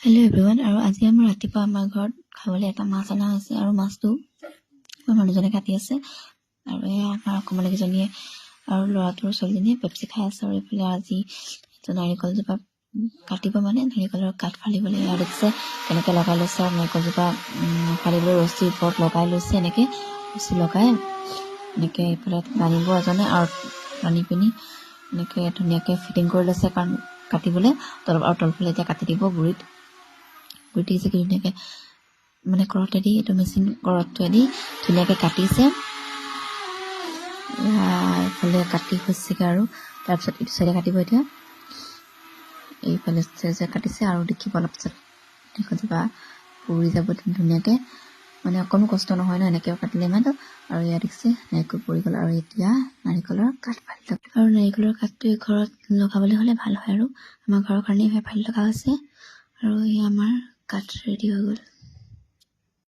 Hello' everyone. আৰু আজি আমাৰ ৰাতিপুৱা আমাৰ ঘৰত খাবলৈ এটা মাছ অনা হৈছে আৰু মাছটো মানুহজনে কাটি আছে আৰু এয়া আমাৰ অকমানিকেইজনীয়ে আৰু ল'ৰাটোৰ ছোৱালীজনীয়ে পেপচি খাই আছে। আৰু এইফালে আজি নাৰিকলজোপা কাটিব, মানে নাৰিকলৰ কাঠ ফালিবলৈ এয়া দেখিছে কেনেকৈ লগাই লৈছে। আৰু নাৰিকলজোপা ফালিবলৈ ৰছীৰ ওপৰত লগাই লৈছে, এনেকৈ ৰছী লগাই এনেকৈ এইফালে বান্ধিব এজনে আৰু বান্ধি পিনি এনেকৈ ধুনীয়াকৈ ফিটিং কৰি লৈছে, কাৰণ কাটিবলৈ তলফালে এতিয়া কাটি দিব গুৰিত দিছে কি ধুনীয়াকৈ, মানে কৰতেদি এইটো মেচিন কৰতটোৱেদি ধুনীয়াকৈ কাটিছে। এইফালে কাটি হৈছেগৈ আৰু তাৰপিছত এইটো চাইডে কাটিব। এতিয়া এইফালে চাইডে কাটিছে আৰু দেখিব অলপ পিছত নাৰিকলজোপা পুৰি যাব ধুনীয়াকৈ, মানে অকণো কষ্ট নহয় ন এনেকৈ কাটিলে ইমানটো। আৰু ইয়াত দেখিছে নাৰিকল পৰি গ'ল। আৰু এতিয়া নাৰিকলৰ কাঠ ফালি ল'ব, আৰু নাৰিকলৰ কাঠটো ঘৰত লগাবলৈ হ'লে ভাল হয়, আৰু আমাৰ ঘৰৰ কাৰণেই ফালি লগা হৈছে। আৰু এই আমাৰ কাঠ ৰেডি হৈ গ'ল।